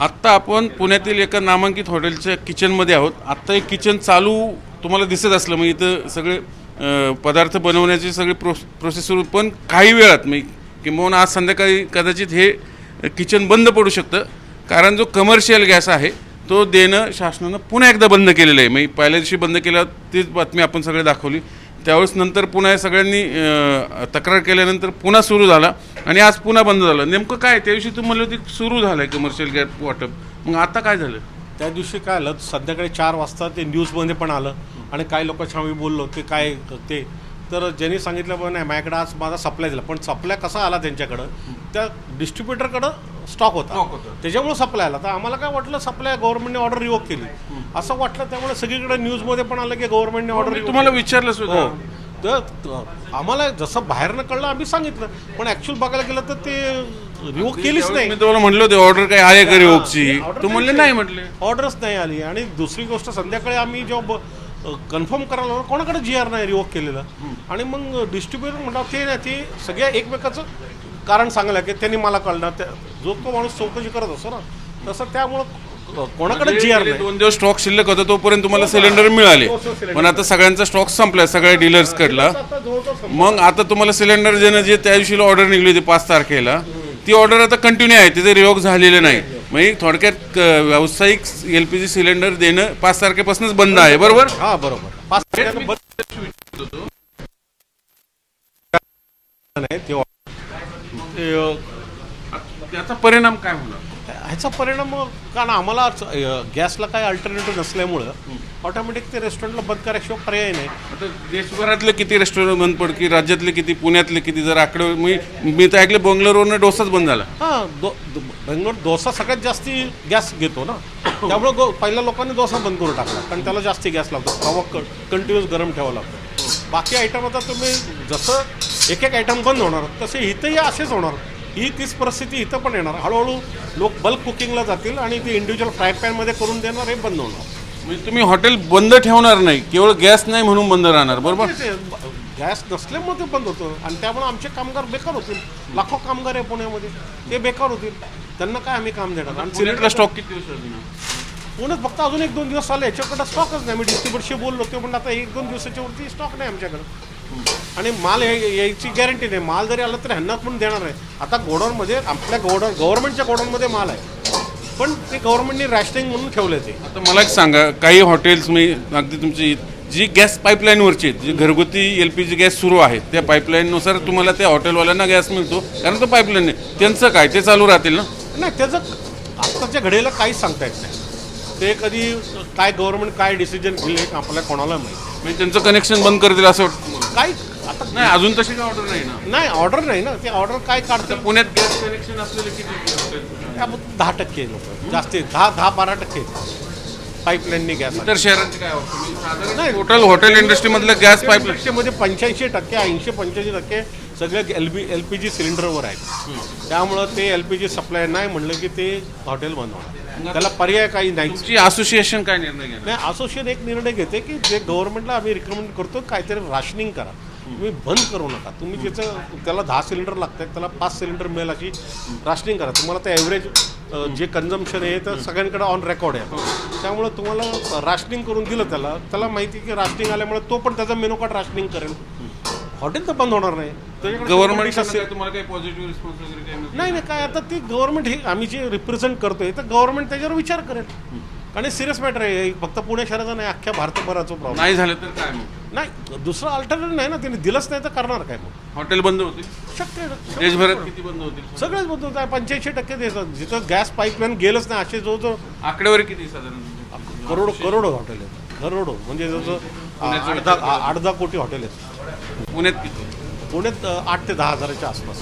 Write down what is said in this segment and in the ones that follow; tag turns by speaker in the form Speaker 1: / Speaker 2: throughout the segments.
Speaker 1: आत्ता आपण पुण्यातील एका नामांकित हॉटेलच्या किचनमध्ये आहोत. आत्ता एक किचन चालू तुम्हाला दिसत असलं मग इथं सगळे पदार्थ बनवण्याची सगळी प्रोसेस सुरू, पण काही वेळात मी किंवा आज संध्याकाळी कदाचित हे किचन बंद पडू शकतं, कारण जो कमर्शियल गॅस आहे तो देणं शासनानं पुन्हा एकदा बंद केलेलं आहे. मी पहिल्या दिवशी बंद केलं तीच बातमी आपण सगळे दाखवली, त्यावेळेस नंतर पुन्हा हे सगळ्यांनी तक्रार केल्यानंतर पुन्हा सुरू झाला आणि आज पुन्हा बंद झालं. नेमकं काय त्या दिवशी तुम्ही म्हणलं होती सुरू झालं आहे कमर्शियल गॅस वाटप, मग आता काय झालं?
Speaker 2: त्या दिवशी काय आलं, संध्याकाळी 4 वाजता ते न्यूजमध्ये पण आलं आणि काही लोकांशी आम्ही बोललो ते काय ते, तर ज्यांनी सांगितलं पण नाही माझ्याकडे आज माझा सप्लाय दिला, पण सप्लाय कसा आला त्यांच्याकडं, त्या डिस्ट्रीब्युटरकडं स्टॉक होता, त्याच्यामुळे सप्लाय आला. तर आम्हाला काय वाटलं सप्लाय गव्हर्नमेंटने ऑर्डर रिवोक केली असं वाटलं, त्यामुळे सगळीकडे न्यूजमध्ये पण आलं की गव्हर्नमेंटने ऑर्डर.
Speaker 1: तुम्हाला विचारलं सुद्धा
Speaker 2: तर आम्हाला जसं बाहेरनं कळलं आम्ही सांगितलं, पण ॲक्च्युअल बघायला गेलं तर ते रिवोक केलीच नाही.
Speaker 1: मी तुम्हाला म्हटलं होते ऑर्डर काय आहे का रिवोकची, तू म्हणले नाही म्हटले,
Speaker 2: ऑर्डरच नाही आली. आणि दुसरी गोष्ट संध्याकाळी आम्ही जेव्हा कन्फर्म करायला कोणाकडे GR नाही रिवोक केलेलं, आणि मग डिस्ट्रीब्युटर म्हणतात ते नाही, ते सगळ्या एकमेकाचं कारण सांगायला की त्यांनी मला कळणार, जो तो माणूस चौकशी करत असतो ना तसं, त्यामुळं कोणाकडे GR नाही.
Speaker 1: 2 दिवस स्टॉक शिल्लक होता तोपर्यंत तुम्हाला सिलेंडर मिळाले, पण आता सगळ्यांचा स्टॉक संपलाय सगळ्या डीलर्स कडला. मग आता तुम्हाला सिलेंडर देणं जे त्या दिवशी ऑर्डर निघली होती 5 तारखेला, ती ऑर्डर आता कंटिन्यू आहे, तिथे रिवोक झालेलं नाही. म्हणजे थोडक्यात व्यावसायिक LPG सिलेंडर देणं 5 तारखेपासूनच बंद आहे, बरोबर?
Speaker 2: हा बरोबर. 5 तारखेला
Speaker 1: त्याचा परिणाम काय होणार?
Speaker 2: ह्याचा परिणाम कारण आम्हाला गॅसला काही अल्टरनेटिव्ह नसल्यामुळं ऑटोमॅटिक ते रेस्टॉरंटला बंद करायशिवाय पर्याय नाही.
Speaker 1: आता देशभरातले किती रेस्टॉरंट बंद पड की राज्यातले किती, पुण्यातले किती, जर आकडे मी तर ऐकलं बंगलोरवरनं डोसाच बंद झाला.
Speaker 2: हां, बेंगलोर डोसा सगळ्यात जास्ती गॅस घेतो ना, त्यामुळं पहिल्या लोकांनी डोसा बंद करून टाकला, कारण त्याला जास्ती गॅस लागतो, तवा कंटिन्यूस गरम ठेवावा लागतो. बाकी आयटम आता तुम्ही जसं एक आयटम बंद होणार तसे इथंही असेच होणार. ही तीच परिस्थिती इथं पण येणार. हळूहळू लोक बल्क कुकिंगला जातील आणि ते इंडिव्हिज्युअल फ्राय पॅनमध्ये करून देणार, हे बंद होणार.
Speaker 1: म्हणजे तुम्ही हॉटेल बंद ठेवणार नाही, केवळ गॅस नाही म्हणून बंद राहणार, बरोबर?
Speaker 2: गॅस नसल्यामुळे ते बंद होतं आणि त्यामुळे आमचे कामगार बेकार होतील. लाखो कामगार आहे पुण्यामध्ये, ते बेकार होतील. त्यांना काय आम्ही काम देणार? आणि
Speaker 1: सिलेंडरला स्टॉक किती दिवस?
Speaker 2: पुण्यात फक्त अजून 1-2 दिवस आले, याच्याकडे स्टॉकच नाही. मी डिस्ट्रीब्युटरशी बोललो, ते पण आता 1-2 दिवसाच्या वरती स्टॉक नाही आमच्याकडे, आणि माल यायची गॅरंटी नाही. माल जरी आला तरी ह्यांना पण देणार आहे. आता गोडाऊनमध्ये आपल्या गव्हर्नमेंटच्या गोडाऊनमध्ये माल आहे, पण ते गव्हर्नमेंटने रॅशनिंग म्हणून ठेवलं. ते
Speaker 1: आता मला एक सांगा, काही हॉटेल्स मी अगदी तुमची जी गॅस पाईपलाईनवरची जी घरगुती LPG गॅस सुरू आहे त्या पाईपलाईननुसार तुम्हाला त्या हॉटेलवाल्यांना गॅस मिळतो, कारण तो पाईपलाईन आहे, त्यांचं काय ते चालू राहतील ना?
Speaker 2: नाही, त्याचं आत्ताच्या घडीला काहीच सांगता येत नाही. ते कधी काय गव्हर्नमेंट काय डिसिजन घेईल आपल्याला कोणाला माहिती.
Speaker 1: म्हणजे त्यांचं कनेक्शन बंद करतील असं वाटतं?
Speaker 2: काही आता
Speaker 1: नाही, अजून तशी काय ऑर्डर नाही ना?
Speaker 2: नाही, ऑर्डर नाही ना. ते ऑर्डर काय काढतं.
Speaker 1: पुण्यात गॅस कनेक्शन असलेले किती?
Speaker 2: 10% लोक, जास्ती 10-12% पाईपलाईननी गॅस.
Speaker 1: इतर शहरांची काय ऑर्डर नाही? टोटल हॉटेल इंडस्ट्रीमधलं गॅस पाईपलाईन
Speaker 2: मध्ये 85%, 80-85% सगळे LPG सिलेंडरवर आहेत. त्यामुळं ते LPG सप्लाय नाही म्हणलं की ते हॉटेल बंद होणार, त्याला पर्याय काही नाही.
Speaker 1: तुमची असोसिएशन काय निर्णय घेणार?
Speaker 2: नाही, असोसिएशन एक निर्णय घेते की जे गव्हर्नमेंटला आम्ही रिकमेंड करतो काहीतरी राशनिंग करा, तुम्ही बंद करू नका. तुम्ही ज्याचं त्याला 10 सिलेंडर लागत आहेत त्याला 5 सिलेंडर मिळेल अशी राशनिंग करा. तुम्हाला तर ॲव्हरेज जे कन्झम्पशन आहे तर सगळ्यांकडे ऑन रेकॉर्ड आहे, त्यामुळे तुम्हाला राशनिंग करून दिलं त्याला माहिती की राशनिंग आल्यामुळे तो पण त्याचा मेनू कार्ड राशनिंग करेल. हॉटेल तर बंद होणार नाही.
Speaker 1: गव्हर्नमेंट तुम्हाला काही पॉझिटिव्ह रिस्पॉन्स वगैरे
Speaker 2: नाही काय, आता ती गव्हर्नमेंट हे आम्ही जे रिप्रेझेंट करतोय तर गव्हर्नमेंट त्याच्यावर विचार करेल, आणि सिरियस मॅटर आहे. फक्त पुणे शहराचा नाही, अख्ख्या भारतभराचा प्रॉब्लेम.
Speaker 1: नाही झालं तर काय मग?
Speaker 2: नाही, दुसरं अल्टरनेटिव्ह नाही ना, त्यांनी दिलंच नाही तर करणार काय मग?
Speaker 1: हॉटेल बंद होतील,
Speaker 2: शक्य आहे.
Speaker 1: देशभरात किती बंद होतील?
Speaker 2: सगळेच बंद होत आहे. 85% देतात. जिथं गॅस पाईपलाईन गेलंच नाही असे जो
Speaker 1: आकडेवारी किती साधारण?
Speaker 2: करोडो हॉटेल आहेत, करोडो म्हणजे जसं 8-10 कोटी हॉटेल आहेत.
Speaker 1: पुण्यात किती?
Speaker 2: पुण्यात 8 ते 10 हजाराच्या आसपास.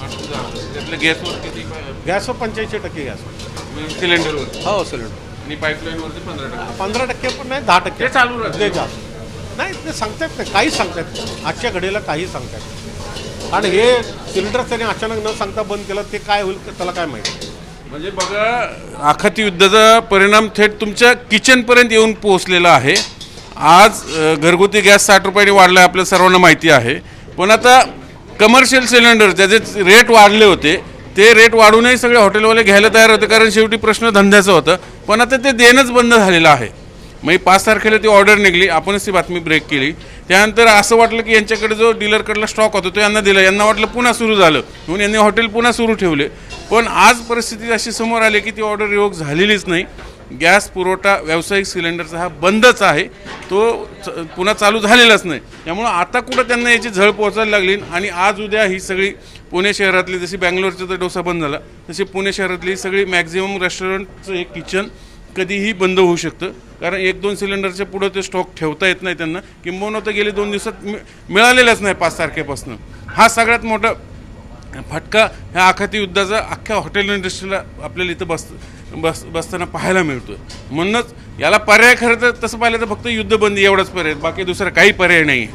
Speaker 1: त्यातल्या गॅसवर किती?
Speaker 2: गॅसवर 85% गॅसवर.
Speaker 1: सिलेंडरवर?
Speaker 2: हो, सिलेंडर.
Speaker 1: आणि पाईपलाईनवरती 15%.
Speaker 2: 15% पण नाही, 10%
Speaker 1: ते चालू राहते.
Speaker 2: नाही, ते सांगतात नाही, काही सांगतात आजच्या घडीला, काही सांगतात. आणि हे सिलेंडर त्याने अचानक न सांगता बंद केलं, ते काय होईल त्याला काय माहिती.
Speaker 1: म्हणजे बघा, आखाती युद्धाचा परिणाम थेट तुमच्या किचनपर्यंत येऊन पोहोचलेला आहे. आज घरगुती गॅस 60 रुपयांनी वाढला आहे, आपल्या सर्वांना माहिती आहे, पण आता कमर्शियल सिलेंडर ज्याचे रेट वाढले होते ते रेट वाढूनही सगळे हॉटेलवाले घ्यायला तयार होते, कारण शेवटी प्रश्न धंद्याचा होता. पण आता ते देणंच बंद झालेलं आहे. मग 5 तारखेला ती ऑर्डर निघली, आपणच ती बातमी ब्रेक केली. त्यानंतर असं वाटलं की यांच्याकडे जो डीलरकडला स्टॉक होता तो यांना दिला, यांना वाटलं पुन्हा सुरू झालं म्हणून यांनी हॉटेल पुन्हा सुरू ठेवले. पण आज परिस्थिती अशी समोर आली की ती ऑर्डर रिवोक झालेलीच नाही. गॅस पुरवठा व्यावसायिक सिलेंडरचा हा बंदच आहे, तो पुन्हा चालू झालेलाच नाही. त्यामुळं आता कुठं त्यांना याची झळ पोहोचायला लागली. आणि आज उद्या ही सगळी पुणे शहरातली, जशी बँगलोरचा तर डोसा बंद झाला तशी पुणे शहरातली सगळी मॅक्झिमम रेस्टॉरंटचं एक किचन कधीही बंद होऊ शकतं. कारण 1-2 सिलेंडरच्या पुढं ते स्टॉक ठेवता येत नाही त्यांना, किंबहुना तर गेले 2 दिवसात मिळालेलाच नाही 5 तारखेपासून. हा सगळ्यात मोठा फटका ह्या आखाती युद्धाचा अख्ख्या हॉटेल इंडस्ट्रीला आपल्याला इथं बसताना पाहायला मिळतो. म्हणूनच याला पर्याय खरं तर तसं पाहिलं तर फक्त युद्धबंदी एवढाच पर्याय, बाकी दुसरा काही पर्याय नाही.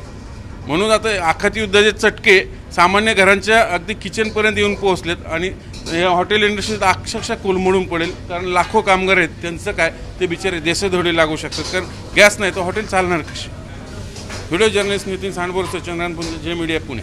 Speaker 1: म्हणून आता आखाती युद्धाचे चटके सामान्य घरांच्या अगदी किचनपर्यंत येऊन पोहोचलेत आणि या हॉटेल इंडस्ट्रीत अक्षरशः कोलमडून पडेल. कारण लाखो कामगार आहेत, त्यांचं काय, ते बिचारे देशधोडे लागू शकतात. कारण गॅस नाही तर हॉटेल चालणार कशी. व्हिडिओ जर्नलिस्ट नितीन सांडबोर, चंद्रान पुणे, जे मीडिया पुणे.